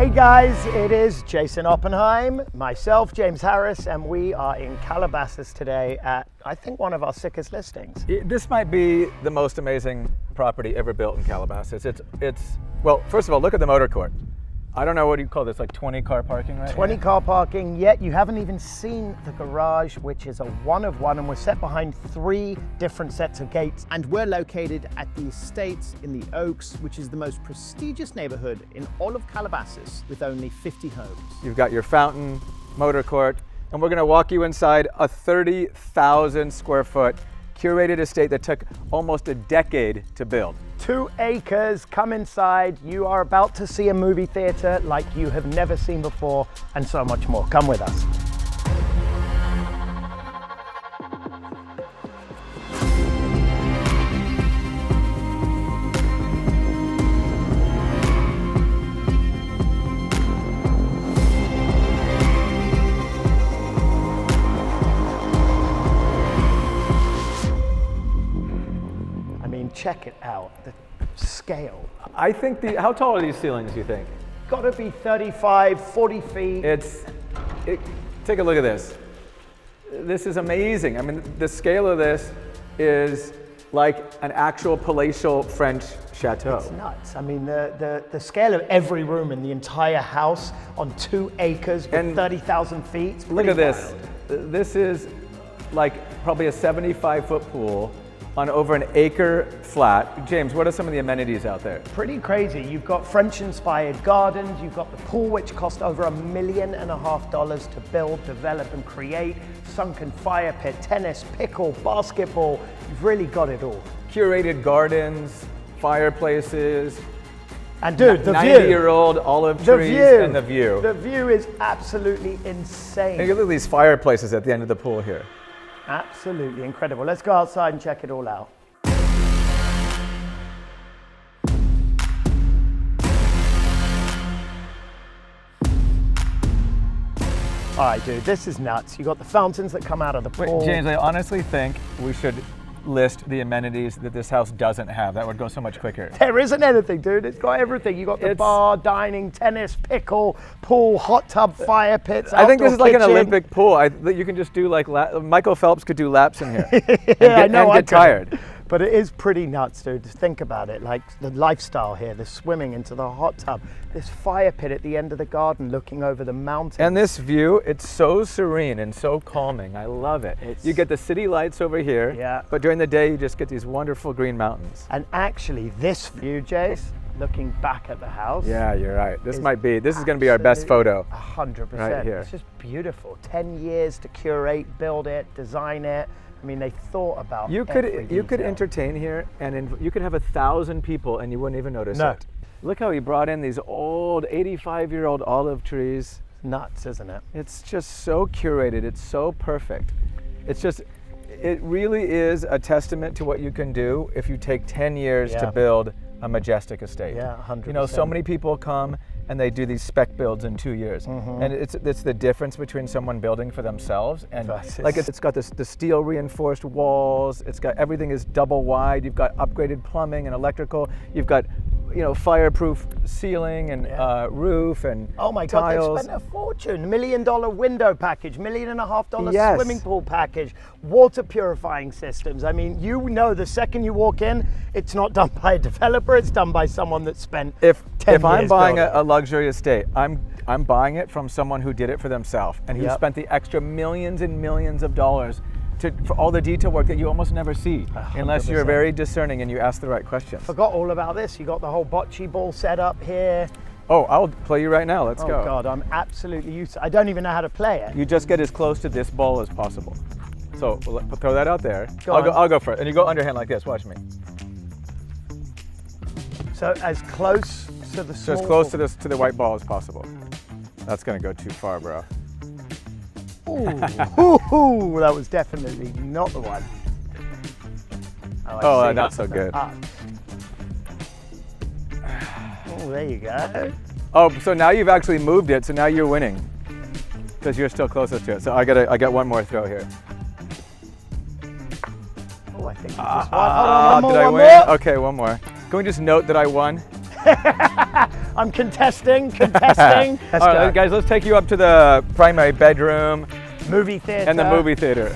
Hey guys, it is Jason Oppenheim, myself, James Harris, and we are in Calabasas today at, I think, one of our sickest listings. This might be the most amazing property ever built in Calabasas. Well, first of all, look at the motor court. I don't know, what do you call this, like 20 car parking right 20 here? car parking, yet you haven't even seen the garage, which is a one of one, and we're set behind 3 different sets of gates. And we're located at the Estates in the Oaks, which is the most prestigious neighborhood in all of Calabasas with only 50 homes. You've got your fountain, motor court, and we're gonna walk you inside a 30,000 square foot curated estate that took almost a decade to build. 2 acres, come inside. You are about to see a movie theater like you have never seen before, and so much more. Come with us. Check it out, the scale. I think how tall are these ceilings, you think? Gotta be 35, 40 feet. Take a look at this. This is amazing. I mean, the scale of this is like an actual palatial French chateau. It's nuts. I mean, the scale of every room in the entire house on 2 acres with 30,000 feet. Look at this. This is like probably a 75-foot pool on over an acre flat. James, what are some of the amenities out there? Pretty crazy. You've got French-inspired gardens, you've got the pool, which cost over $1.5 million to build, develop, and create, sunken fire pit, tennis, pickle, basketball. You've really got it all. Curated gardens, fireplaces, and dude, the 90-year-old olive trees, and the view. The view is absolutely insane. And look at these fireplaces at the end of the pool here. Absolutely incredible. Let's go outside and check it all out. All right, dude, this is nuts. You got the fountains that come out of the pool. Wait, James, I honestly think we should list the amenities that this house doesn't have. That would go so much quicker. There isn't anything, dude. It's got everything. You got the bar, dining, tennis, pickle, pool, hot tub, fire pits. I think this is like an kitchen. Olympic pool. You can just do like Michael Phelps could do laps in here. I know. Get tired. But it is pretty nuts, dude. Just think about it. Like the lifestyle here, the swimming into the hot tub, this fire pit at the end of the garden looking over the mountains. And this view, it's so serene and so calming. I love it. You get the city lights over here, but during the day you just get these wonderful green mountains. And actually this view, Jace, looking back at the house. Yeah, you're right. This is going to be our best photo. 100%. Right here. It's just beautiful. 10 years to curate, build it, design it. I mean, they thought about you could entertain here, and you could have 1,000 people, and you wouldn't even notice it. Look how he brought in these old 85-year-old olive trees. Nuts, isn't it? It's just so curated. It's so perfect. It really is a testament to what you can do if you take 10 years to build a majestic estate. Yeah, 100%. You know, so many people come and they do these spec builds in 2 years. And it's the difference between someone building for themselves and like it's got the steel reinforced walls, it's got everything is double wide, you've got upgraded plumbing and electrical, you've got fireproof ceiling and roof and oh my tiles. God, they spent a fortune. $1 million window package, $1.5 million swimming pool package, water purifying systems. I mean, the second you walk in, it's not done by a developer, it's done by someone that spent 10 years If I'm buying building. a luxury estate, I'm buying it from someone who did it for themselves and who spent the extra millions and millions of dollars for all the detail work that you almost never see 100%. Unless you're very discerning and you ask the right questions. Forgot all about this. You got the whole bocce ball set up here. Oh, I'll play you right now. Let's go. Oh God, I'm absolutely used to it. I don't even know how to play it. You just get as close to this ball as possible. So throw that out there. I'll go for it. And you go underhand like this. Watch me. So as close to the small... So as close to the white ball as possible. That's gonna go too far, bro. Ooh, that was definitely not the one. Oh, not so good. Oh, there you go. Oh, so now you've actually moved it, so now you're winning. Because you're still closest to it. So I got one more throw here. Oh, I think you just won. Hold on, Did I win? More. Okay, one more. Can we just note that I won? I'm contesting. Let's All go. right, guys, let's take you up to the primary bedroom Movie theater. and the movie theater.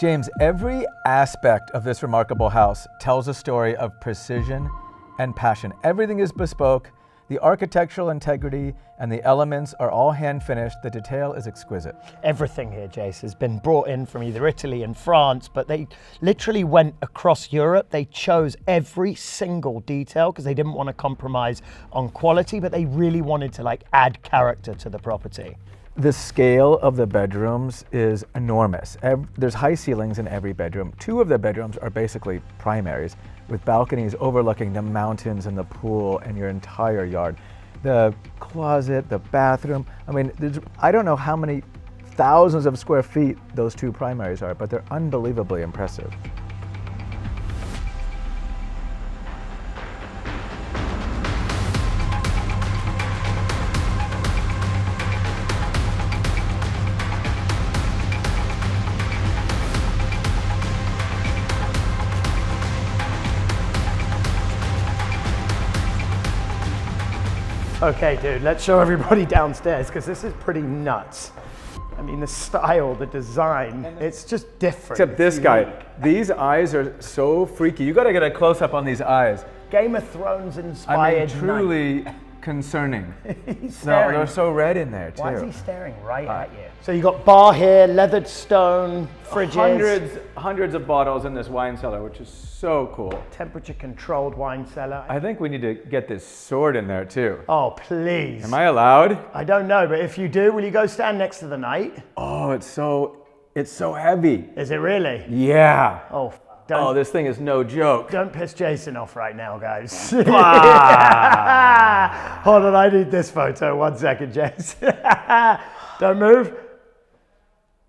James, every aspect of this remarkable house tells a story of precision and passion. Everything is bespoke. The architectural integrity and the elements are all hand finished. The detail is exquisite. Everything here, Jace, has been brought in from either Italy and France, but they literally went across Europe. They chose every single detail because they didn't want to compromise on quality, but they really wanted to like add character to the property. The scale of the bedrooms is enormous. There's high ceilings in every bedroom. 2 of the bedrooms are basically primaries with balconies overlooking the mountains and the pool and your entire yard. The closet, the bathroom, I mean, I don't know how many thousands of square feet those 2 primaries are, but they're unbelievably impressive. Okay, dude, let's show everybody downstairs because this is pretty nuts. I mean, the style, the design, it's just different. Except this guy, these eyes are so freaky. You gotta get a close up on these eyes. Game of Thrones inspired. I mean, truly concerning. He's No, staring. they're so red in there too. Why is he staring right at you? So you got bar here, leathered stone, fridges. Hundreds of bottles in this wine cellar, which is so cool. Temperature controlled wine cellar. I think we need to get this sword in there too. Oh, please. Am I allowed? I don't know, but if you do, will you go stand next to the knight? Oh, it's so heavy. Is it really? Yeah. Oh, Oh, this thing is no joke. Don't piss Jason off right now, guys. Hold on, I need this photo. 1 second, Jason. Don't move.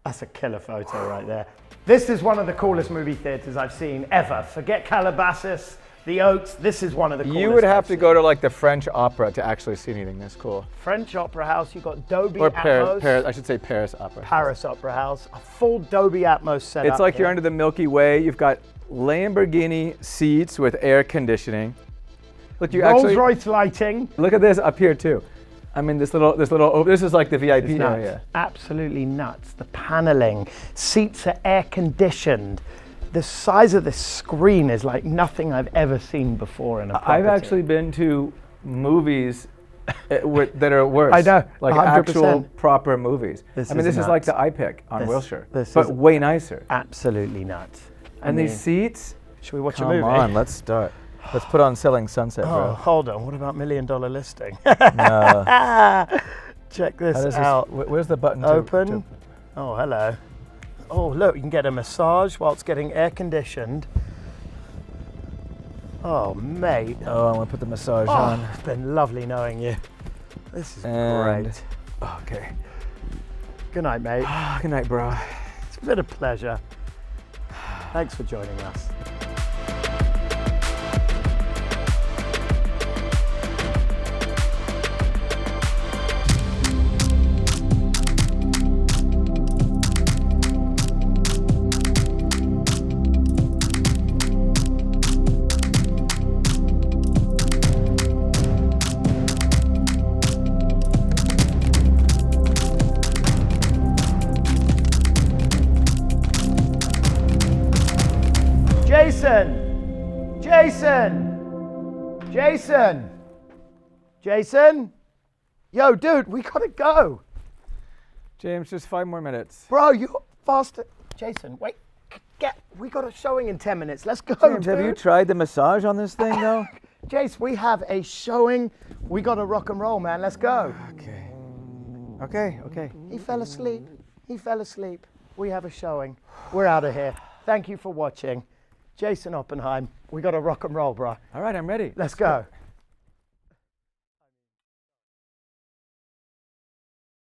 That's a killer photo right there. This is one of the coolest movie theaters I've seen ever. Forget Calabasas, the Oaks. This is one of the coolest. You would have to go to like the French Opera to actually see anything this cool. French Opera House. You got Dolby Or Atmos. Paris, I should say Paris Opera. Paris Opera House. A full Dolby Atmos setup. It's like here. you're under the Milky Way. You've got Lamborghini seats with air conditioning. Look, you actually Rolls-Royce lighting. look at this up here too. I mean, this is like the VIP area. Absolutely nuts. The paneling, seats are air conditioned. The size of this screen is like nothing I've ever seen before in a property. I've actually been to movies that are worse. I know, like 100%. actual proper movies. This I mean, is this is like nuts. the iPic on Wilshire, this but is way nicer. Absolutely nuts. And these seats. Should we watch a Come movie? on, let's start. Let's put on Selling Sunset, Oh, bro. hold on. What about $1 Million Listing? No. Check this How does out. where's the button? Open. Oh, hello. Oh, look, you can get a massage while it's getting air conditioned. Oh, mate. Oh, I'm gonna put the massage Oh, on. it's been lovely knowing you. This is And- great. Okay. Good night, mate. Good night, bro. It's been a pleasure. Thanks for joining us. Jason! Jason! Jason! Jason? Yo, dude, we gotta go. James, just 5 more minutes. Bro, you're faster. Jason, wait. We got a showing in 10 minutes. Let's go, James, dude. have you tried the massage on this thing, though? Jace, we have a showing. We got to rock and roll, man. Let's go. Okay. He fell asleep. We have a showing. We're out of here. Thank you for watching. Jason Oppenheim, we got to rock and roll, bro. All right, I'm ready. Let's go.